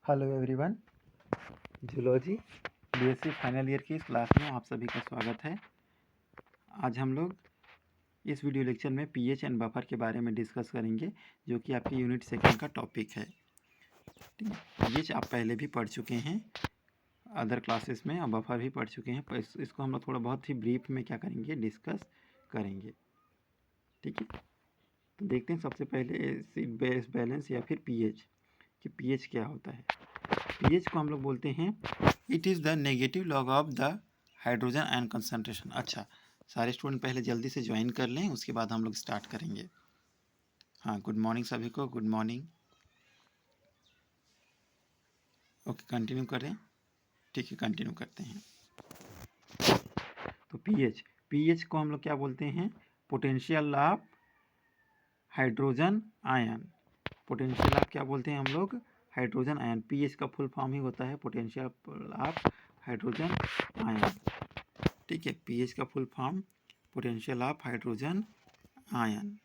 Hello everyone, zoology BSc final year की इस class में आप सभी का स्वागत है। आज हम लोग इस वीडियो लेक्चर में पीएच एंड बफर के बारे में डिस्कस करेंगे, जो कि आपके यूनिट सेकंड का टॉपिक है। ठीक है, पीएच आप पहले भी पढ़ चुके हैं अदर क्लासेस में, और बफर भी पढ़ चुके हैं, पर इसको हम लोग थोड़ा बहुत ही ब्रीफ में क्या करेंगे, डिस्कस करेंगे। ठीक है, तो देखते हैं सबसे पहले एसिड बेस बैलेंस या फिर पीएच कि पीएच क्या होता है। पीएच को हम लोग बोलते हैं it is the negative log of the hydrogen ion concentration. अच्छा, सारे स्टूडेंट पहले जल्दी से ज्वाइन कर लें, उसके बाद हम लोग स्टार्ट करेंगे। हाँ, गुड मॉर्निंग सभी को, गुड मॉर्निंग। ओके, कंटिन्यू करें। ठीक है, कंटिन्यू करते हैं। तो पीएच को हम लोग क्या बोलते हैं, potential of hydrogen ion. Potential of क्या बोलते हैं हम लोग, हाइड्रोजन आयन। पीएच का फुल फॉर्म ही होता है पोटेंशियल ऑफ हाइड्रोजन आयन। ठीक है, पीएच का full form potential of hydrogen ion.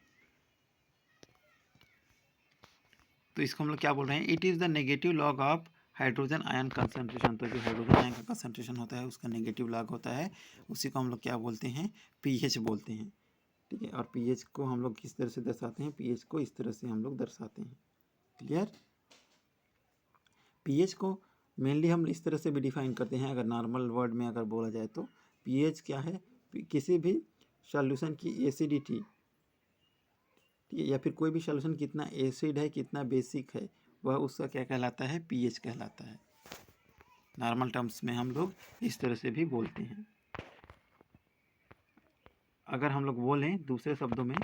तो इसको हम लोग क्या बोल रहे हैं, it is the negative log of hydrogen ion concentration. तो जो हाइड्रोजन आयन का कंसंट्रेशन होता है उसका नेगेटिव लॉग होता है, उसी को हम लोग क्या बोलते हैं, पीएच बोलते हैं। ठीक है, और पीएच को हम लोग किस तरह से दर्शाते हैं, पीएच को इस तरह से हम लोग दर्शाते हैं। क्लियर। पीएच को मेनली हम इस तरह से भी डिफाइन करते हैं, अगर नॉर्मल वर्ड में अगर बोला जाए तो पीएच क्या है, किसी भी सॉल्यूशन की एसिडिटी, ठीक है, या फिर कोई भी सॉल्यूशन कितना एसिड है कितना बेसिक है, वह उसका क्या कहलाता है, पीएच कहलाता है। नॉर्मल टर्म्स में हम लोग इस तरह से भी बोलते हैं। अगर हम लोग बोलें दूसरे शब्दों में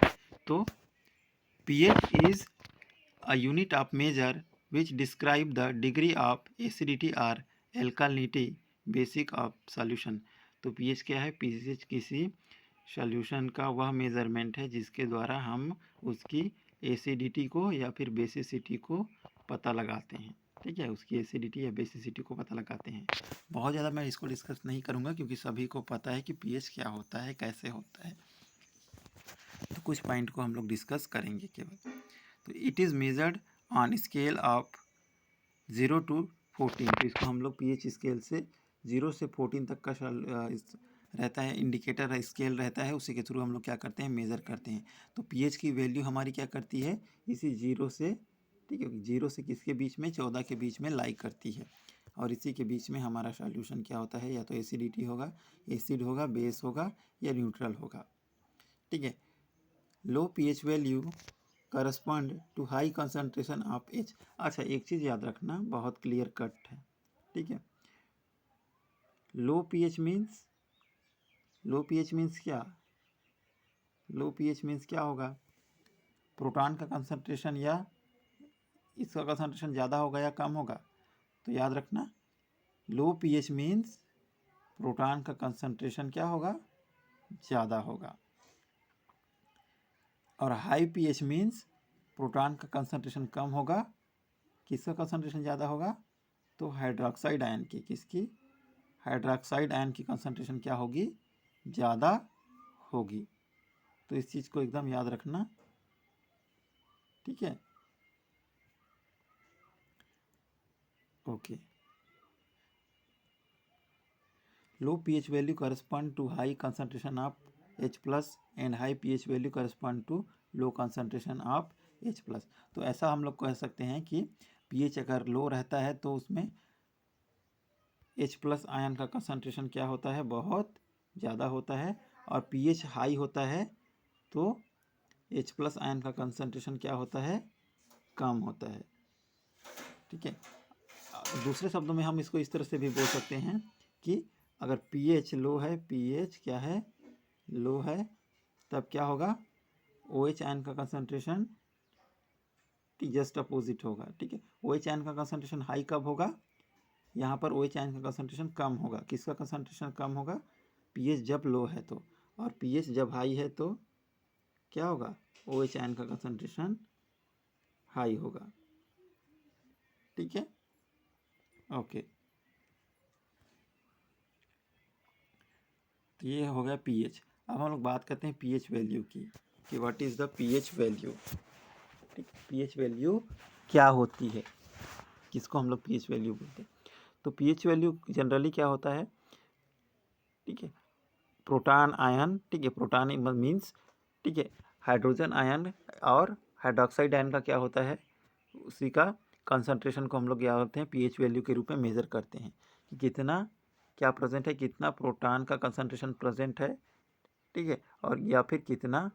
तो pH is a unit of major which describe the degree of acidity और एल्कालिनिटी बेसिक ऑफ सॉल्यूशन। तो पीएच क्या है, पीएच किसी सॉल्यूशन का वह मेज़रमेंट है जिसके द्वारा हम उसकी एसिडिटी को या फिर बेसिसिटी को पता लगाते हैं। ठीक है, उसकी एसिडिटी या बेसिसिटी को पता लगाते हैं। बहुत ज़्यादा मैं इसको डिस्कस नहीं करूँगा क्योंकि सभी को पता है कि पीएच क्या होता है, कैसे होता है। तो कुछ पॉइंट को हम लोग डिस्कस करेंगे केवल। तो it is measured on scale of 0 to 14। तो इसको हम लोग पीएच स्केल से 0 से 14 तक का रहता है, इंडिकेटर स्केल रहता है, उसी के थ्रू हम लोग क्या करते हैं, मेज़र करते हैं। तो पीएच की वैल्यू हमारी क्या करती है, इसी 0 से, ठीक है, 0 से किसके बीच में, 14 के बीच में लाई करती है। और इसी के बीच में हमारा सॉल्यूशन क्या होता है, या तो एसिडिटी होगा, एसिड होगा, बेस होगा, या न्यूट्रल होगा। ठीक है, low pH value correspond to high concentration of H. अच्छा, एक चीज़ याद रखना, बहुत क्लियर कट है। ठीक है, लो पीएच मीन्स, लो पीएच मीन्स क्या, लो पीएच मीन्स क्या होगा, प्रोटॉन का कंसंट्रेशन या इसका कंसंट्रेशन ज़्यादा होगा या कम होगा। तो याद रखना, लो पीएच मीन्स प्रोटॉन का कंसंट्रेशन क्या होगा, ज़्यादा होगा। और हाई पीएच मीन्स प्रोटॉन का कंसंट्रेशन कम होगा, किसका कंसंट्रेशन ज़्यादा होगा, तो हाइड्रोक्साइड आयन की, किसकी, हाइड्रोक्साइड आयन की कंसंट्रेशन क्या होगी, ज़्यादा होगी। तो इस चीज़ को एकदम याद रखना। ठीक है, okay. Low pH value correspond to high concentration of H plus and high pH value correspond to low concentration of H plus. तो ऐसा हम लोग कह सकते हैं कि पीएच अगर लो रहता है तो उसमें H प्लस आयन का कंसंट्रेशन क्या होता है, बहुत ज़्यादा होता है। और पीएच हाई होता है तो H प्लस आयन का कंसंट्रेशन क्या होता है, कम होता है। ठीक है, दूसरे शब्दों में हम इसको इस तरह से भी बोल सकते हैं कि अगर पीएच लो है, पीएच क्या है, लो है, तब क्या होगा, OH आयन का कंसंट्रेशन जस्ट अपोजिट होगा। ठीक है, OH आयन का कंसंट्रेशन हाई कब होगा, यहाँ पर OH आयन का कंसंट्रेशन कम होगा। किसका कंसंट्रेशन कम होगा, पीएच जब लो है तो, और पीएच जब हाई है तो क्या होगा, OH आयन का कंसंट्रेशन हाई होगा। ठीक है, ओके। तो ये हो गया पीएच। अब हम लोग बात करते हैं पीएच वैल्यू की, कि what is the pH value. ठीक, पीएच वैल्यू क्या होती है। किसको हम लोग पीएच वैल्यू बोलते हैं। तो पीएच वैल्यू जनरली क्या होता है, ठीक है, प्रोटॉन आयन, ठीक है, प्रोटॉन मीन्स, ठीक है, हाइड्रोजन आयन और हाइड्रोक्साइड आयन का क्या होता है, उसी का कंसंट्रेशन को हम लोग क्या होते हैं पीएच वैल्यू के रूप में मेज़र करते हैं कि कितना क्या प्रेजेंट है, कितना प्रोटॉन का कंसंट्रेशन प्रेजेंट है, ठीक है, और या फिर कितना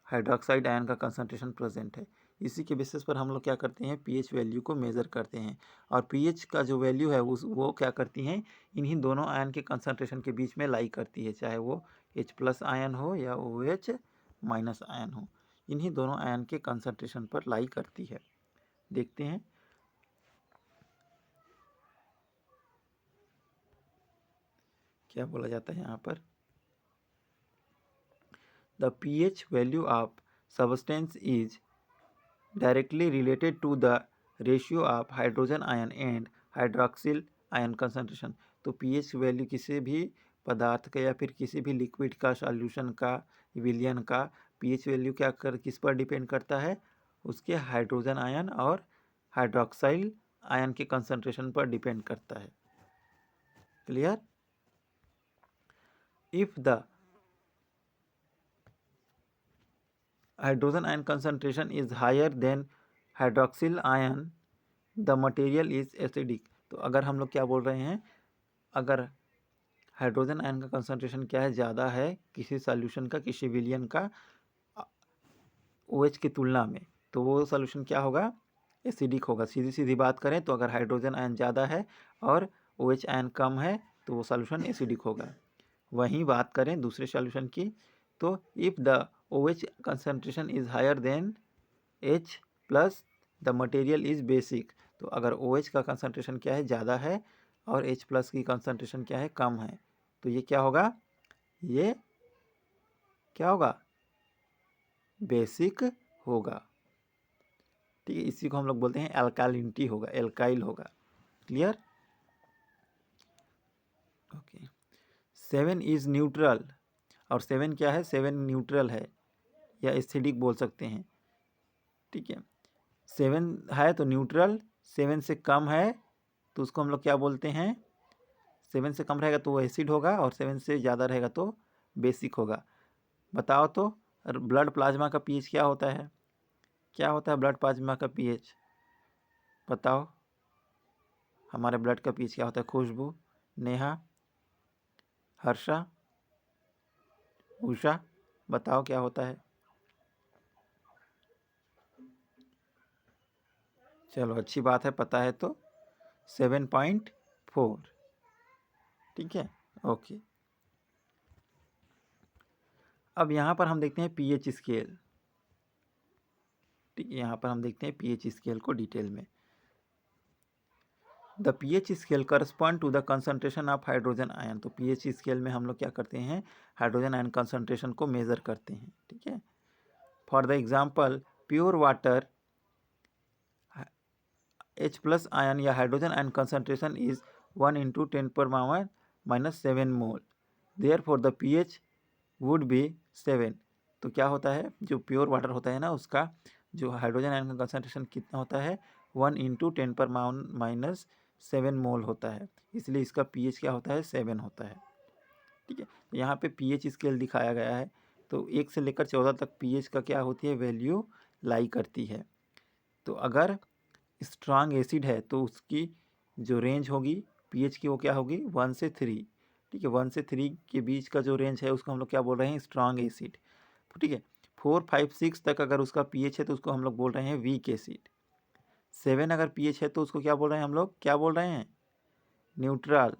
हाइड्रोक्साइड आयन का कंसंट्रेशन प्रेजेंट है। इसी के बेसिस पर हम लोग क्या करते हैं पीएच वैल्यू को मेज़र करते हैं। और पीएच का जो वैल्यू है वो क्या करती हैं, इन्हीं दोनों आयन के कंसंट्रेशन के बीच में लाई करती है, चाहे वो H+ आयन हो या OH- आयन हो, इन्हीं दोनों आयन के कंसंट्रेशन पर लाई करती है। देखते हैं क्या बोला जाता है यहाँ पर। The pH value of substance is directly related to the ratio of hydrogen ion and hydroxyl ion concentration। तो pH वैल्यू किसी भी पदार्थ का या फिर किसी भी लिक्विड का, सॉल्यूशन का, विलियन का pH वैल्यू क्या कर किस पर डिपेंड करता है, उसके हाइड्रोजन आयन और हाइड्रोक्साइल आयन के कंसंट्रेशन पर डिपेंड करता है। Clear. If the hydrogen ion concentration is higher than hydroxyl ion the material is acidic। तो अगर हम लोग क्या बोल रहे हैं, अगर हाइड्रोजन आयन का कंसंट्रेशन क्या है, ज़्यादा है किसी सॉल्यूशन का, किसी विलियन का OH की तुलना में, तो वो सॉल्यूशन क्या होगा, एसिडिक होगा। सीधी सीधी बात करें तो अगर हाइड्रोजन आयन ज़्यादा है और OH आयन कम है तो वो सॉल्यूशन एसिडिक होगा। वहीं बात करें दूसरे सॉल्यूशन की, तो if the OH concentration is higher then H+ the material is basic. तो अगर OH का कंसंट्रेशन क्या है, ज़्यादा है, और H+ की कंसंट्रेशन क्या है, कम है, तो ये क्या होगा, ये क्या होगा, बेसिक होगा। ठीक है, इसी को हम लोग बोलते हैं एल्कालिनिटी होगा, एल्काइल होगा। क्लियर। ओके। 7 इज़ न्यूट्रल, और 7 क्या है, 7 न्यूट्रल है या एसिडिक बोल सकते हैं। ठीक है, 7 है तो न्यूट्रल, 7 से कम है तो उसको हम लोग क्या बोलते हैं, 7 से कम रहेगा तो वो एसिड होगा, और 7 से ज़्यादा रहेगा तो बेसिक होगा। बताओ तो ब्लड प्लाज्मा का पीएच क्या होता है, क्या होता है ब्लड प्लाज्मा का पीएच, बताओ हमारे ब्लड का पीएच क्या होता है। खुशबू, नेहा, हर्षा, उषा, बताओ क्या होता है। चलो अच्छी बात है, पता है तो 7.4। ठीक है, ओके। अब यहाँ पर हम देखते हैं पीएच स्केल। ठीक है, यहाँ पर हम देखते हैं पीएच स्केल को डिटेल में। The pH scale correspond to the concentration of hydrogen ion. तो पीएच स्केल में हम लोग क्या करते हैं, हाइड्रोजन आयन कंसंट्रेशन को मेज़र करते हैं। ठीक है, for the example pure water H+ ion या hydrogen ion concentration is 1 × 10⁻⁻⁷ mole, therefore the pH would be 7। तो क्या होता है, जो प्योर वाटर होता है ना, उसका जो हाइड्रोजन आयन का कंसंट्रेशन कितना होता है, 1 × 10⁻⁻7 मोल होता है, इसलिए इसका pH क्या होता है, 7 होता है। ठीक है, तो यहाँ पे pH स्केल दिखाया गया है, तो 1 से लेकर 14 तक pH का क्या होती है, वैल्यू लाई करती है। तो अगर स्ट्रांग एसिड है तो उसकी जो रेंज होगी पीएच की, वो क्या होगी, 1 से 3। ठीक है, 1 से 3 के बीच का जो रेंज है उसको हम लोग क्या बोल रहे हैं, स्ट्रांग एसिड। ठीक है, 4, 5, 6 तक अगर उसका पीएच है तो उसको हम लोग बोल रहे हैं वीक एसिड। 7 अगर पीएच है तो उसको क्या बोल रहे हैं, हम लोग क्या बोल रहे हैं, न्यूट्रल।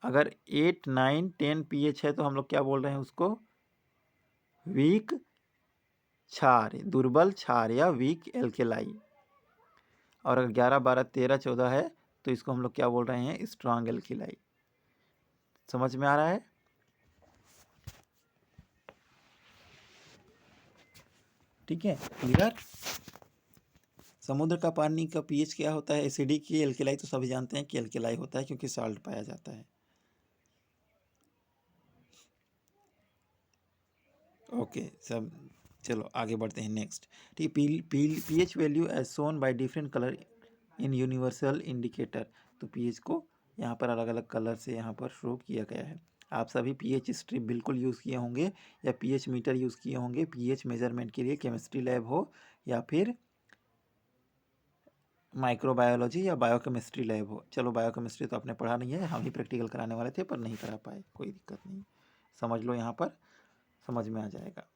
अगर 8, 9, 10 पीएच है तो हम लोग क्या बोल रहे हैं उसको, वीक क्षार, दुर्बल क्षार या वीक एल्केलाई। और अगर 11, 12, 13, 14 है तो इसको हम लोग क्या बोल रहे हैं, स्ट्रांग एल्केलाई। समझ में आ रहा है। ठीक है, क्लियर। समुद्र का पानी का पीएच क्या होता है, एसिडिक की एल्केलाई, तो सभी जानते हैं कि एल्केलाई होता है क्योंकि साल्ट पाया जाता है। ओके सब, चलो आगे बढ़ते हैं नेक्स्ट। ठीक है, pH value as shown by different colour in universal indicator. तो पीएच को यहाँ पर अलग अलग कलर से यहाँ पर शो किया गया है। आप सभी पीएच स्ट्रिप बिल्कुल यूज़ किए होंगे या पीएच मीटर यूज़ किए होंगे पीएच मेजरमेंट के लिए, केमिस्ट्री लैब हो या फिर माइक्रोबायोलॉजी या बायोकेमिस्ट्री लैब हो। चलो बायोकेमिस्ट्री तो आपने पढ़ा नहीं है, हम ही प्रैक्टिकल कराने वाले थे पर नहीं करा पाए, कोई दिक्कत नहीं, समझ लो, यहाँ पर समझ में आ जाएगा।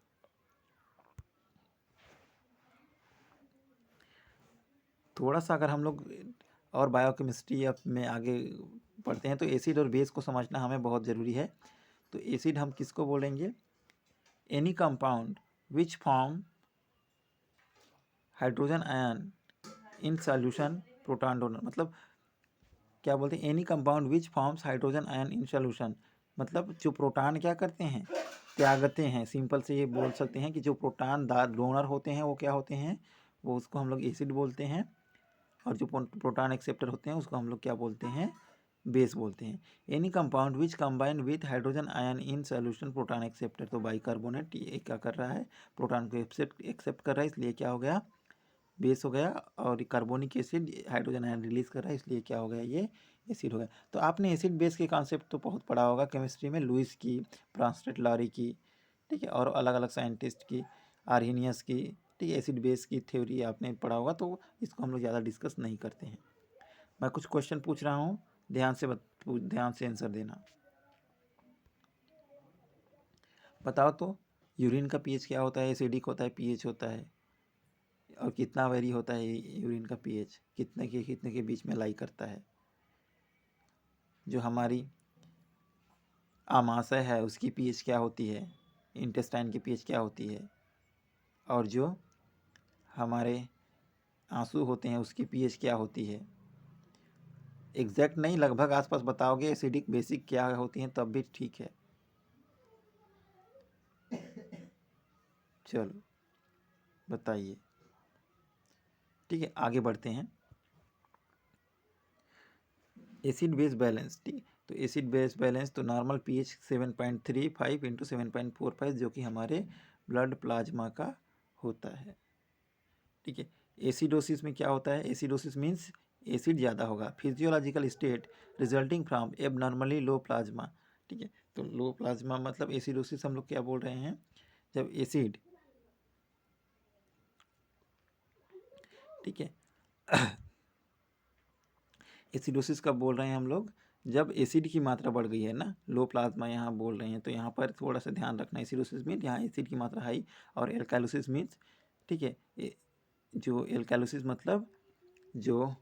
थोड़ा सा अगर हम लोग और बायोकेमिस्ट्री में आगे पढ़ते हैं तो एसिड और बेस को समझना हमें बहुत ज़रूरी है। तो एसिड हम किसको बोलेंगे? Any compound which form hydrogen ion in solution proton donor. मतलब क्या बोलते हैं? Any compound which forms hydrogen ion in solution, मतलब जो प्रोटॉन क्या करते हैं? त्यागते हैं। सिंपल से ये बोल सकते हैं कि जो प्रोटॉन डोनर होते हैं वो क्या होते हैं? वो उसको हम लोग एसिड बोलते हैं, और जो प्रोटॉन एक्सेप्टर होते हैं उसको हम लोग क्या बोलते हैं? बेस बोलते हैं। Any compound which combine with hydrogen ion in solution proton acceptor. तो बाइकार्बोनेट ये क्या कर रहा है? प्रोटॉन को एक्सेप्ट कर रहा है, इसलिए क्या हो गया? बेस हो गया। और carbonic acid hydrogen ion release कर रहा है, इसलिए क्या हो गया? ये एसिड हो गया। तो आपने एसिड बेस के कॉन्सेप्ट तो बहुत पढ़ा होगा केमिस्ट्री में, लुईस की, ब्रांस्टेड लॉरी की, ठीक है, और अलग अलग साइंटिस्ट की, आर्हेनियस की, ठीक है, एसिड बेस की थ्योरी आपने पढ़ा होगा, तो इसको हम लोग ज़्यादा डिस्कस नहीं करते हैं। मैं कुछ क्वेश्चन पूछ रहा हूँ, ध्यान से आंसर देना। बताओ तो यूरिन का पीएच क्या होता है? एसिडिक होता है, पीएच होता है, और कितना वेरी होता है यूरिन का पीएच? कितने के बीच में लाई करता है? जो हमारी आमाशय है उसकी पीएच क्या होती है? इंटेस्टाइन की पीएच क्या होती है? और जो हमारे आंसू होते हैं उसकी पीएच क्या होती है? एग्जैक्ट नहीं, लगभग आसपास बताओगे एसिडिक बेसिक क्या होती हैं तब भी ठीक है। चलो बताइए, ठीक है, आगे बढ़ते हैं। एसिड बेस बैलेंस, ठीक, तो एसिड बेस बैलेंस तो नॉर्मल पीएच 7.35 इंटू 7.45 जो कि हमारे ब्लड प्लाज्मा का होता है, ठीक है। एसिडोसिस में क्या होता है? एसिडोसिस मीन्स एसिड ज़्यादा होगा। Physiological state resulting from abnormally low plasma, ठीक है। तो लो प्लाज्मा मतलब एसिडोसिस हम लोग क्या बोल रहे हैं? जब एसिड, ठीक है, एसिडोसिस कब बोल रहे हैं हम लोग? जब एसिड की मात्रा बढ़ गई है ना, लो प्लाज्मा यहाँ बोल रहे हैं, तो यहाँ पर थोड़ा सा ध्यान रखना। एसिडोसिस मीन यहाँ एसिड की मात्रा हाई, और एल्कालोसिस मीन्स, ठीक है, जो एल्कालोसिस मतलब जो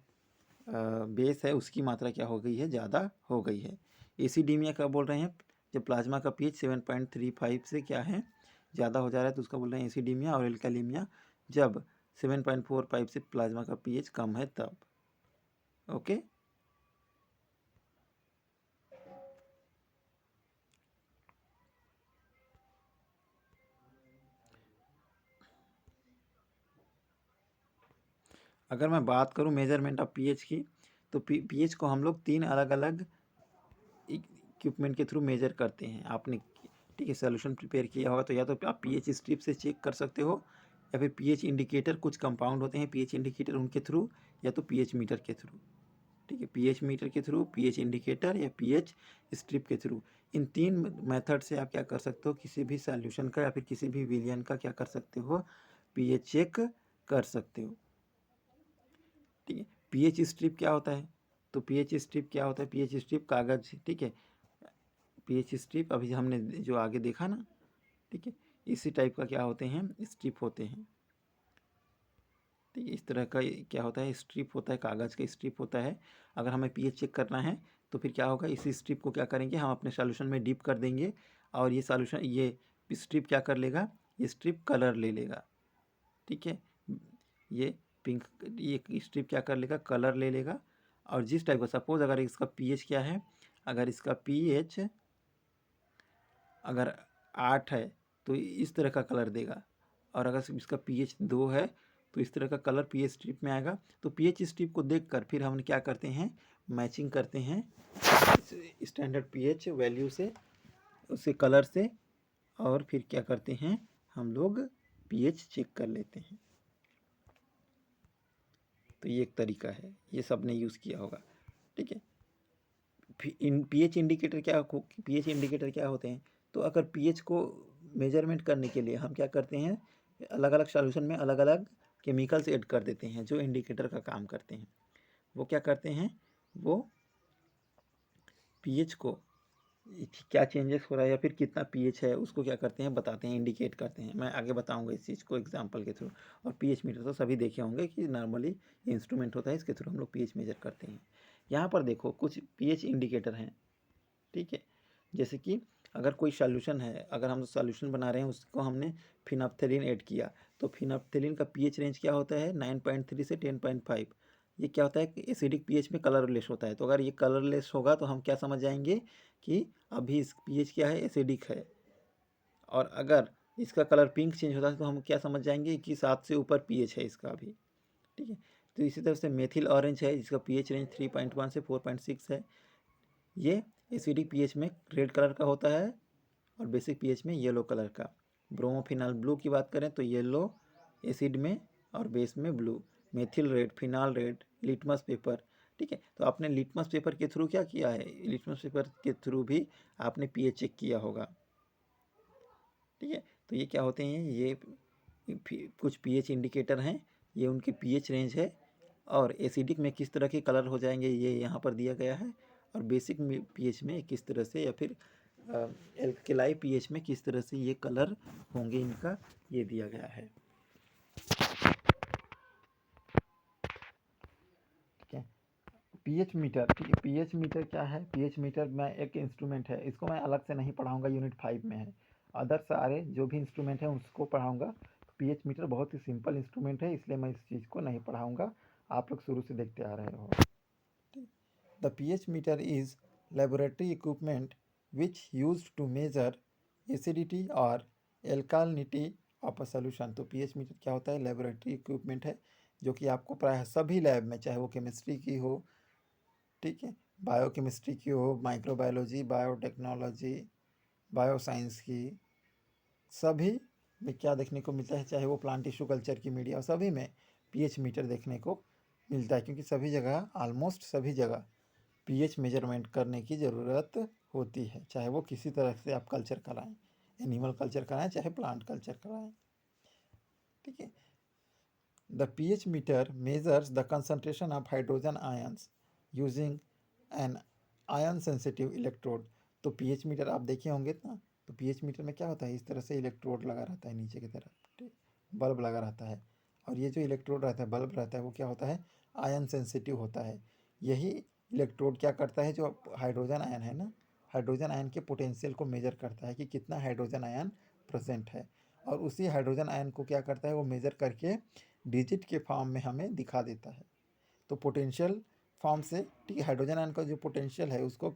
बेस है उसकी मात्रा क्या हो गई है? ज़्यादा हो गई है। एसिडीमिया कब बोल रहे हैं? जब प्लाज्मा का पीएच 7.35 से क्या है? ज़्यादा हो जा रहा है, तो उसका बोल रहे हैं एसिडीमिया। और एल्कालीमिया जब 7.45 से प्लाज्मा का पीएच कम है तब। ओके, अगर मैं बात करूं मेजरमेंट ऑफ पीएच की, तो पीएच को हम लोग 3 अलग अलग इक्विपमेंट के थ्रू मेजर करते हैं। आपने, ठीक है, सोल्यूशन प्रिपेयर किया होगा तो या तो आप पीएच स्ट्रिप से चेक कर सकते हो, या फिर पीएच इंडिकेटर, कुछ कंपाउंड होते हैं पीएच इंडिकेटर, उनके थ्रू, या तो पीएच मीटर के थ्रू, ठीक है, पीएच मीटर के थ्रू, पीएच इंडिकेटर, या पीएच स्ट्रिप के थ्रू। इन 3 मेथड से आप क्या कर सकते हो? किसी भी सॉल्यूशन का या फिर किसी भी विलियन का क्या कर सकते हो? पीएच चेक कर सकते हो, ठीक है। पीएच स्ट्रिप क्या होता है? तो पीएच स्ट्रिप क्या होता है? पीएच स्ट्रिप कागज, ठीक है, पीएच स्ट्रिप अभी हमने जो आगे देखा ना, ठीक है, इसी टाइप का क्या होते हैं? स्ट्रिप होते हैं, ठीक है, इस तरह का क्या होता है? स्ट्रिप होता है, कागज़ का स्ट्रिप होता है। अगर हमें पीएच चेक करना है तो फिर क्या होगा? इसी स्ट्रिप को क्या करेंगे? हम अपने सॉल्यूशन में डिप कर देंगे, और ये सॉल्यूशन, ये स्ट्रिप क्या कर लेगा? ये स्ट्रिप कलर ले लेगा, ठीक है, ये पिंक, ये स्ट्रिप क्या कर लेगा? कलर ले लेगा। और जिस टाइप का, सपोज अगर इसका पीएच क्या है? अगर इसका पीएच अगर 8 है तो इस तरह का कलर देगा, और अगर इसका पीएच 2 है तो इस तरह का कलर पीएच स्ट्रिप में आएगा। तो पीएच स्ट्रिप को देखकर फिर हम क्या करते हैं? मैचिंग करते हैं स्टैंडर्ड पीएच वैल्यू से, उसके कलर से, और फिर क्या करते हैं? हम लोग पीएच चेक कर लेते हैं। तो ये एक तरीका है, ये सब ने यूज़ किया होगा। ठीक है, पीएच इंडिकेटर क्या होते हैं? तो अगर पीएच को मेजरमेंट करने के लिए हम क्या करते हैं, अलग अलग सॉल्यूशन में अलग अलग केमिकल्स ऐड कर देते हैं जो इंडिकेटर का काम करते हैं। वो क्या करते हैं, वो पीएच को क्या चेंजेस हो रहा है या फिर कितना पीएच है उसको क्या करते हैं, बताते हैं, इंडिकेट करते हैं। मैं आगे बताऊंगा इस चीज़ को एग्जांपल के थ्रू। और पीएच मीटर तो सभी देखे होंगे कि नॉर्मली इंस्ट्रूमेंट होता है, इसके थ्रू हम लोग पीएच मेजर करते हैं। यहाँ पर देखो कुछ पीएच इंडिकेटर हैं। ठीक है, जैसे कि अगर कोई सॉल्यूशन है, अगर हम सॉल्यूशन बना रहे हैं, उसको हमने फिनाप्थेलिन ऐड किया, तो फिनाप्थेलिन का पीएच रेंज क्या होता है, 9.3 से 10.5। ये क्या होता है कि एसिडिक पीएच में कलरलेस होता है। तो अगर ये कलरलेस होगा तो हम क्या समझ जाएंगे कि अभी इस पीएच क्या है, एसिडिक है। और अगर इसका कलर पिंक चेंज होता है तो हम क्या समझ जाएंगे कि 7 से ऊपर पीएच है इसका भी। ठीक है, तो इसी तरह से मेथिल ऑरेंज है जिसका पीएच रेंज 3.1 से 4.6 है। ये एसिडिक पीएच में रेड कलर का होता है और बेसिक पीएच में येलो कलर का। ब्रोमोफिनाल ब्लू की बात करें तो येलो एसिड में और बेस में blue. Methyl red, phenol red, litmus paper. ठीक है, तो आपने लिटमस पेपर के थ्रू क्या किया है, लिटमस पेपर के थ्रू भी आपने पीएच चेक किया होगा। ठीक है, तो ये क्या होते हैं, ये कुछ पीएच इंडिकेटर हैं, ये उनकी पीएच रेंज है। और एसिडिक में किस तरह के कलर हो जाएंगे ये यहाँ पर दिया गया है, और बेसिक में पीएच में किस तरह से, या फिर एल्कलाई पीएच में किस तरह से ये कलर होंगे, इनका ये दिया गया है। ठीक है, पीएच मीटर। ठीक है, पीएच मीटर क्या है, पीएच मीटर मैं एक इंस्ट्रूमेंट है, इसको मैं अलग से नहीं पढ़ाऊंगा, यूनिट 5 में है। अदर सारे जो भी इंस्ट्रूमेंट है उसको पढ़ाऊंगा। पीएच मीटर बहुत ही सिंपल इंस्ट्रूमेंट है, इसलिए मैं इस चीज़ को नहीं पढ़ाऊंगा, आप लोग शुरू से देखते आ रहे हो। The pH meter is laboratory equipment which used to measure acidity or alkalinity of a solution। तो pH मीटर क्या होता है, लेबोरेटरी इक्विपमेंट है जो कि आपको प्रायः सभी लैब में, चाहे वो केमिस्ट्री की हो, ठीक है, बायोकेमिस्ट्री की हो, माइक्रोबायोलॉजी, बायोटेक्नोलॉजी, बायोसाइंस की, सभी में क्या देखने को मिलता है, चाहे वो प्लांट टिश्यू कल्चर की मीडिया, सभी में पीएच मीटर देखने को मिलता है। क्योंकि सभी जगह, ऑलमोस्ट सभी जगह पीएच मेजरमेंट करने की ज़रूरत होती है, चाहे वो किसी तरह से आप कल्चर कराएं, एनिमल कल्चर कराएं चाहे प्लांट कल्चर कराएं। ठीक है, the pH meter measures the concentration of hydrogen ions using an ion sensitive electrode. तो पीएच मीटर आप देखे होंगे ना, तो पीएच मीटर में क्या होता है, इस तरह से इलेक्ट्रोड लगा रहता है नीचे की तरफ, ठीक, बल्ब लगा रहता है। और ये जो इलेक्ट्रोड रहता है, बल्ब रहता है, वो क्या होता है, आयन सेंसिटिव होता है। यही इलेक्ट्रोड क्या करता है, जो हाइड्रोजन आयन है ना, हाइड्रोजन आयन के पोटेंशियल को मेजर करता है कि कितना हाइड्रोजन आयन प्रेजेंट है। और उसी हाइड्रोजन आयन को क्या करता है, वो मेजर करके डिजिट के फॉर्म में हमें दिखा देता है। तो पोटेंशियल फॉर्म से, ठीक है, हाइड्रोजन आयन का जो पोटेंशियल है उसको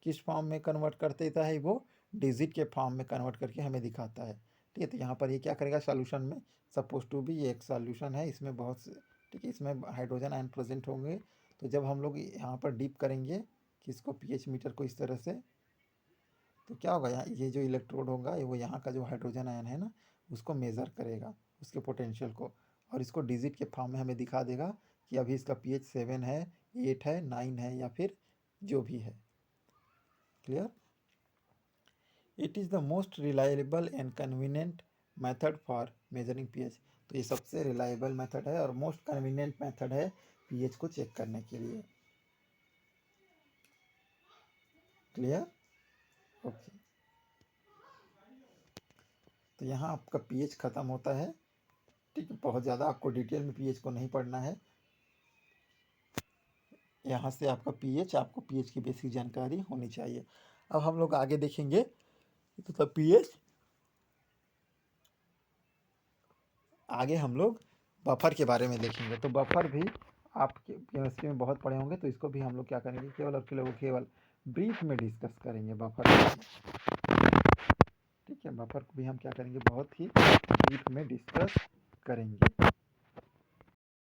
किस फॉर्म में कन्वर्ट कर देता है, वो डिजिट के फॉर्म में कन्वर्ट करके हमें दिखाता है। ठीक है, तो यहाँ पर ये क्या करेगा, सॉल्यूशन में सपोज टू भी ये एक सॉल्यूशन है, इसमें बहुत से, ठीक है, इसमें हाइड्रोजन आयन प्रेजेंट होंगे। तो जब हम लोग यहाँ पर डीप करेंगे किसको, पीएच मीटर को, इस तरह से, तो क्या होगा, यहाँ ये जो इलेक्ट्रोड होगा वो यहाँ का जो हाइड्रोजन आयन है ना उसको मेज़र करेगा, उसके पोटेंशियल को, और इसको डिजिट के फॉर्म में हमें दिखा देगा कि अभी इसका पीएच 7 है, 8 है, 9 है, या फिर जो भी है। Clear? It is the most reliable and convenient method for measuring pH. तो ये सबसे रिलायबल मेथड है और मोस्ट कन्वीनियंट मेथड है पीएच को चेक करने के लिए। क्लियर? ओके, तो यहाँ आपका पीएच ख़त्म होता है। ठीक है, बहुत ज़्यादा आपको डिटेल में पीएच को नहीं पढ़ना है। यहाँ से आपका पीएच, आपको पीएच की बेसिक जानकारी होनी चाहिए। अब हम लोग आगे देखेंगे तो पीएच, आगे हम लोग बफर के बारे में देखेंगे। तो बफर भी आप केमिस्ट्री में बहुत पढ़े होंगे, तो इसको भी हम लोग क्या करेंगे, केवल ब्रीफ में डिस्कस करेंगे बफर। ठीक है, बफर को भी हम क्या करेंगे, बहुत ही ब्रीफ में डिस्कस करेंगे।